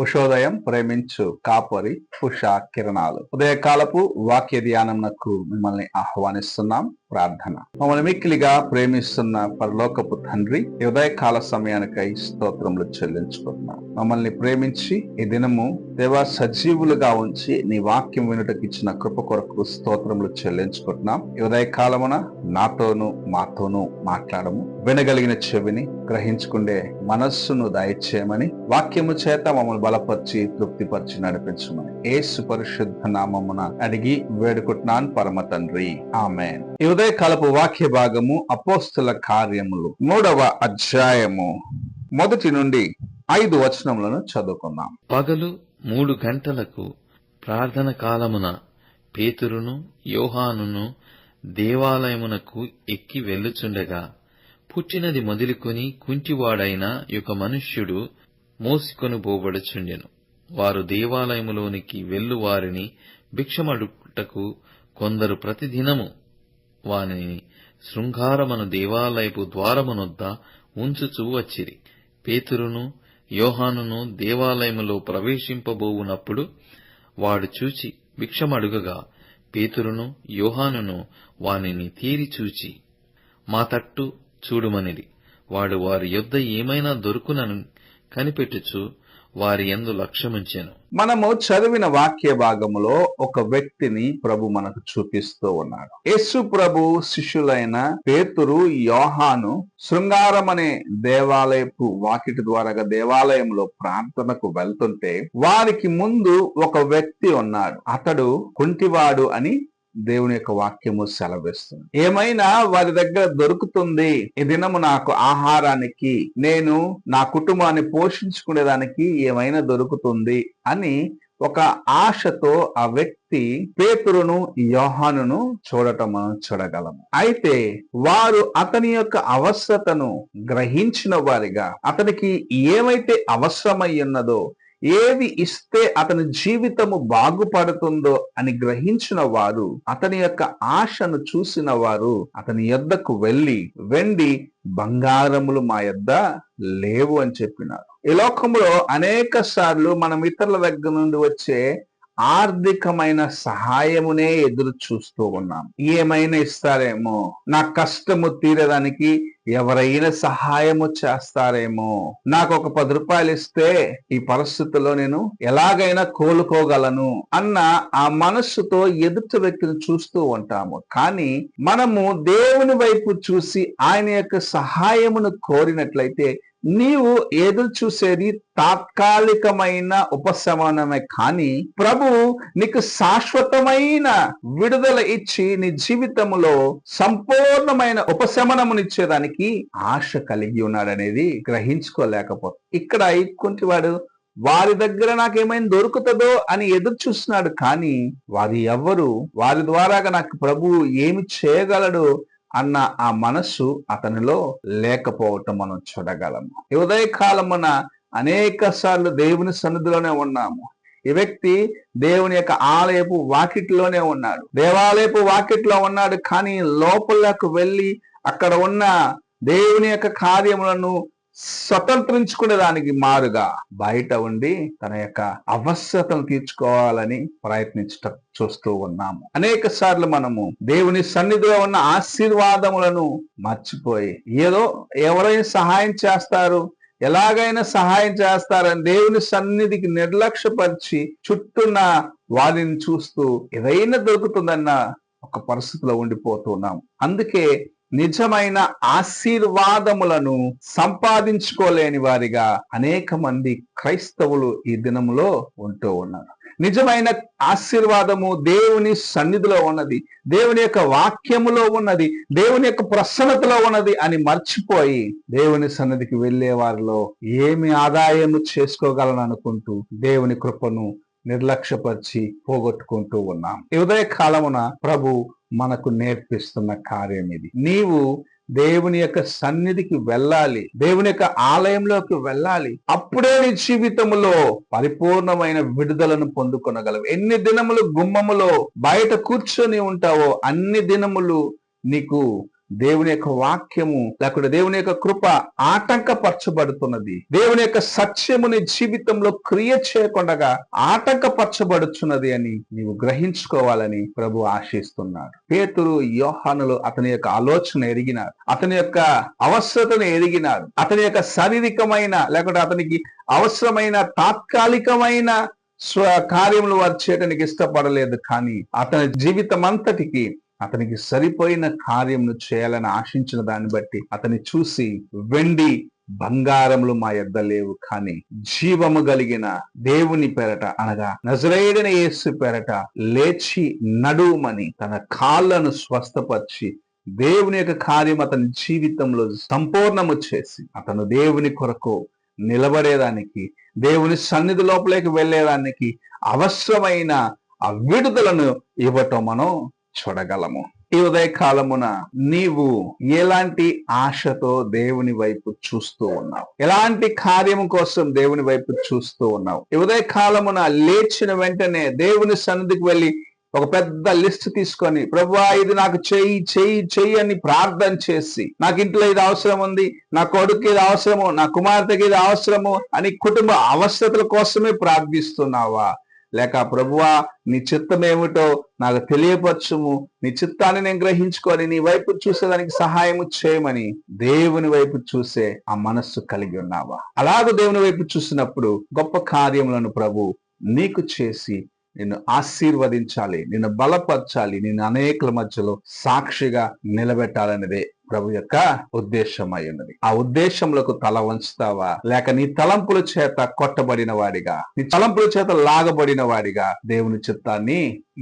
ఉషోదయం ప్రేమించు కాపరి ఉషా కిరణాలు. ఉదయకాలపు వాక్య ధ్యానంకు మిమ్మల్ని ఆహ్వానిస్తున్నాం. ప్రార్థన. మమ్మల్ని మిక్కిలిగా ప్రేమిస్తున్న పరలోకపు తండ్రి, ఈ ఉదయకాల సమయానికై స్తోత్రములు చెల్లించుకుంటున్నాం. మమ్మల్ని ప్రేమించి ఈ దినము దేవా సజీవులుగా ఉంచి నీ వాక్యం వినుటకు ఇచ్చిన కృప కొరకు స్తోత్రములు చెల్లించుకుంటున్నాం. ఈ ఉదయకాలమున నాతోనూ మాతోనూ మాట్లాడము, వినగలిగిన చెవిని గ్రహించుకుండే మనస్సును దయచేయమని, వాక్యము చేత మమ్మల్ని బలపరిచి తృప్తిపరిచి నడిపించమని యేసు పరిశుద్ధ నామమున అడిగి వేడుకుంటున్నాను పరమ తండ్రి, ఆమేన్. ఈ ఉదయకాలపు వాక్య భాగము అపోస్తుల కార్యములు 3వ అధ్యాయము 1 నుండి 5 వచనములను చదువుకుందాం. పగలు 3 గంటలకు ప్రార్థన కాలమున పేతురును యోహానును దేవాలయమునకు ఎక్కి వెళ్ళుచుండగా, పుట్టినది మొదలుకొని కుంటివాడైన ఒక మనుష్యుడు మోసికొని పోబడుచుండెను. వారు దేవాలయములోనికి వెళ్ళు వారిని భిక్షమడుటకు కొందరు ప్రతిదినము వానిని శృంగారమను దేవాలయపు ద్వారమునొద్ద ఉంచుచూ వచ్చిరి. పేతురును యోహానును దేవాలయములో ప్రవేశింపబోవునప్పుడు వాడు చూచి భిక్షమడుగగా, పేతురును యోహానును వానిని తేరి చూచి మా తట్టు చూడుమనిరి. వాడు వారి యొద్ద ఏమైనా దొరుకునని కనిపెట్టుచు వారి యందు లక్ష్యముంచెను. మనము చదివిన వాక్య భాగములో ఒక వ్యక్తిని ప్రభు మనకు చూపిస్తూ ఉన్నాడు. యేసు ప్రభు శిష్యులైన పేతురు యోహాను శృంగారం అనే దేవాలయపు వాకిటి ద్వారా దేవాలయంలో ప్రార్థనకు వెళ్తుంటే వారికి ముందు ఒక వ్యక్తి ఉన్నాడు. అతడు కుంటివాడు అని దేవుని యొక్క వాక్యము సెలవిస్తుంది. ఏమైనా వారి దగ్గర దొరుకుతుంది, ఈ దినము నాకు ఆహారానికి, నేను నా కుటుంబాన్ని పోషించుకునేదానికి ఏమైనా దొరుకుతుంది అని ఒక ఆశతో ఆ వ్యక్తి పేతురును యోహానును చూడటం మనం చూడగలము. అయితే వారు అతని యొక్క అవసరతను గ్రహించిన వారిగా, అతనికి ఏమైతే అవసరమై ఉన్నదో, ఏది ఇస్తే అతని జీవితము బాగుపడుతుందో అని గ్రహించిన వారు, అతని యొక్క ఆశను చూసిన వారు అతని యొద్దకు వెళ్ళి, వెండి బంగారములు మా యొద్ద లేవు అని చెప్పినారు. ఈ లోకంలో అనేక సార్లు మనం ఇతరుల దగ్గర నుండి వచ్చే ఆర్థికమైన సహాయమునే ఎదురు చూస్తూ ఉన్నాం. ఏమైనా ఇస్తారేమో, నా కష్టము తీరడానికి ఎవరైనా సహాయము చేస్తారేమో, నాకు ఒక 10 రూపాయలు ఇస్తే ఈ పరిస్థితుల్లో నేను ఎలాగైనా కోలుకోగలను అన్న ఆ మనస్సుతో ఎదుటి వ్యక్తిని చూస్తూ ఉంటాము. కానీ మనము దేవుని వైపు చూసి ఆయన యొక్క సహాయమును కోరినట్లయితే నీవు ఎదురు చూసేది తాత్కాలికమైన ఉపశమనమే, కానీ ప్రభు నీకు శాశ్వతమైన విడుదల ఇచ్చి నీ జీవితంలో సంపూర్ణమైన ఉపశమనమునిచ్చేదానికి ఆశ కలిగి ఉన్నాడనేది గ్రహించుకోలేకపోతే, ఇక్కడ కుంటివాడు వారి దగ్గర నాకేమైనా దొరుకుతుందో అని ఎదురు చూస్తున్నాడు. కానీ వారి ఎవరు, వారి ద్వారాగా నాకు ప్రభు ఏమి చేయగలడు అన్న ఆ మనస్సు అతనిలో లేకపోవటం మనం చూడగలము. ఈ ఉదయకాలమున అనేక సార్లు దేవుని సన్నిధిలోనే ఉన్నాము. ఈ వ్యక్తి దేవుని యొక్క ఆలయపు వాకిట్లోనే ఉన్నాడు, దేవాలయపు వాకిట్లో ఉన్నాడు. కానీ లోపలకు వెళ్ళి అక్కడ ఉన్న దేవుని యొక్క కార్యములను స్వతంత్రించుకునే దానికి మారుగా బయట ఉండి తన యొక్క అవసరతను తీర్చుకోవాలని ప్రయత్నించటం చూస్తూ ఉన్నాము. అనేక సార్లు మనము దేవుని సన్నిధిలో ఉన్న ఆశీర్వాదములను మర్చిపోయి, ఏదో ఎవరైనా సహాయం చేస్తారు, ఎలాగైనా సహాయం చేస్తారని దేవుని సన్నిధికి నిర్లక్ష్యపరిచి చుట్టూన్న వారిని చూస్తూ ఏదైనా దొరుకుతుందన్న ఒక పరిస్థితిలో ఉండిపోతున్నాం. అందుకే నిజమైన ఆశీర్వాదములను సంపాదించుకోలేని వారిగా అనేక మంది క్రైస్తవులు ఈ దినములో ఉంటూ ఉన్నారు. నిజమైన ఆశీర్వాదము దేవుని సన్నిధిలో ఉన్నది, దేవుని యొక్క వాక్యములో ఉన్నది, దేవుని యొక్క ప్రసన్నతలో ఉన్నది అని మర్చిపోయి దేవుని సన్నిధికి వెళ్లే వారిలో ఏమి ఆదాయము చేసుకోగలను అనుకుంటూ దేవుని కృపను నిర్లక్ష్యపరిచి పోగొట్టుకుంటూ ఉన్నాం. ఈ ఉదయ కాలమున ప్రభు మనకు నేర్పిస్తున్న కార్యం ఇది. నీవు దేవుని యొక్క సన్నిధికి వెళ్ళాలి, దేవుని యొక్క ఆలయంలోకి వెళ్ళాలి. అప్పుడే నీ జీవితంలో పరిపూర్ణమైన విడుదలను పొందుకొనగలవు. ఎన్ని దినములు గుమ్మములో బయట కూర్చొని ఉంటావో అన్ని దినములు నీకు దేవుని యొక్క వాక్యము లేకుంటే దేవుని యొక్క కృప ఆటంకపరచబడుతున్నది. దేవుని యొక్క సత్యముని జీవితంలో క్రియ చేయకుండా ఆటంకపరచబడుచున్నది అని నీవు గ్రహించుకోవాలని ప్రభు ఆశిస్తున్నాడు. పేతురు, యోహానులు అతని యొక్క ఆలోచన ఎరిగినారు, అతని యొక్క అవసరతను ఎరిగినారు. అతని యొక్క శారీరకమైన లేకుంటే అతనికి అవసరమైన తాత్కాలికమైన కార్యములు వారు చేయడానికి ఇష్టపడలేదు. కానీ అతని జీవితం అంతటికి అతనికి సరిపోయిన కార్యమును చేయాలని ఆశించిన దాన్ని బట్టి అతన్ని చూసి, వెండి బంగారములు మా యొద్ద లేవు, కానీ జీవము కలిగిన దేవుని పేరట అనగా నజరేయుడైన యేసు పేరట లేచి నడుమని తన కాళ్ళను స్వస్థపరిచి దేవుని యొక్క కార్యం అతని జీవితంలో సంపూర్ణము చేసి అతను దేవుని కొరకు నిలబడేదానికి, దేవుని సన్నిధి లోపలికి వెళ్ళేదానికి అవసరమైన ఆ విడుదలను ఇవ్వటం మనం చూడగలము. ఈ ఉదయకాలమున నీవు ఎలాంటి ఆశతో దేవుని వైపు చూస్తూ ఉన్నావు? ఎలాంటి కార్యము కోసం దేవుని వైపు చూస్తూ ఉన్నావు? ఈ ఉదయకాలమున లేచిన వెంటనే దేవుని సన్నిధికి వెళ్ళి ఒక పెద్ద లిస్ట్ తీసుకొని, ప్రభువా ఇది నాకు చెయ్యి చెయ్యి చెయ్యి అని ప్రార్థన చేసి, నాకు ఇంట్లో ఇది అవసరం ఉంది, నా కొడుకు ఇది అవసరము, నా కుమార్తెకి ఇది అవసరము అని కుటుంబ అవసరతల కోసమే ప్రార్థిస్తున్నావా? లేక ప్రభువా నీ చిత్తం ఏమిటో నాకు తెలియపరచుము, నీ చిత్తాన్ని నేను గ్రహించుకొని నీ వైపు చూసేదానికి సహాయము చేయమని దేవుని వైపు చూసే ఆ మనస్సు కలిగి ఉన్నావా? అలాగూ దేవుని వైపు చూసినప్పుడు గొప్ప కార్యములను ప్రభు నీకు చేసి నిన్ను ఆశీర్వదించాలి, నిన్ను బలపరచాలి, నిన్ను అనేకుల మధ్యలో సాక్షిగా నిలబెట్టాలనేదే ప్రభు యొక్క ఉద్దేశం అయి ఉన్నది. ఆ ఉద్దేశంలోకి తల వంచుతావా? లేక నీ తలంపుల చేత కొట్టబడిన వాడిగా, నీ తలంపుల చేత లాగబడిన వాడిగా దేవుని చిత్తాన్ని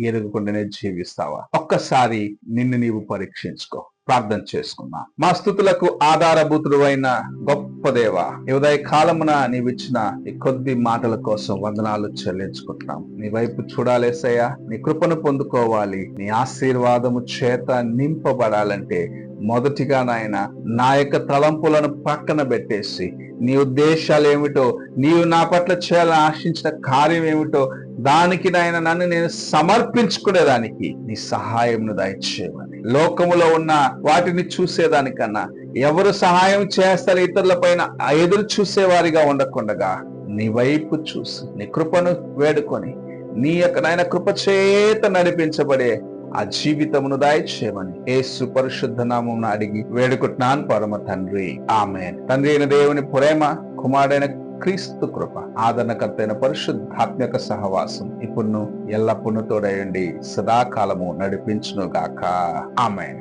ఎరుగుకుండానే జీవిస్తావా? ఒక్కసారి నిన్ను నీవు పరీక్షించుకో. ప్రార్థన చేసుకున్నా. మా స్తుతులకు ఆధారభూతుడు అయిన గొప్ప దేవ, ఈ ఉదయ కాలమున నీవిచ్చిన ఈ కొద్ది మాటల కోసం వందనాలు చెల్లించుకుంటున్నాం. నీ వైపు చూడాలేసయ్యా, నీ కృపను పొందుకోవాలి, నీ ఆశీర్వాదము చేత నింపబడాలంటే మొదటిగా నాయన నా యొక్క తలంపులను పక్కన పెట్టేసి నీ ఉద్దేశాలు ఏమిటో, నీవు నా పట్ల చేయాలని ఆశించిన కార్యం ఏమిటో దానికి నాయన నన్ను నేను సమర్పించుకునేదానికి నీ సహాయంను దయచేయమని, లోకములో ఉన్న వాటిని చూసేదానికన్నా ఎవరు సహాయం చేస్తారు ఇతరుల పైన ఎదురు చూసేవారిగా ఉండకుండగా నీ వైపు చూసి నీ కృపను వేడుకొని నీ యొక్క నాయన కృప చేత నడిపించబడే ఆ జీవితమును దయచేయమని యేసు పరిశుద్ధ నామమున అడిగి వేడుకుంటున్నాను పరమ తండ్రి, ఆమేన్. తండ్రి అయిన దేవుని ప్రేమ, కుమారుడైన క్రీస్తు కృప, ఆదరణకర్తైన పరిశుద్ధాత్మ యొక్క సహవాసం ఇప్పుడు ఎల్లప్పుడూ తోడయండి, సదాకాలము నడిపించును గాక. ఆమేన్.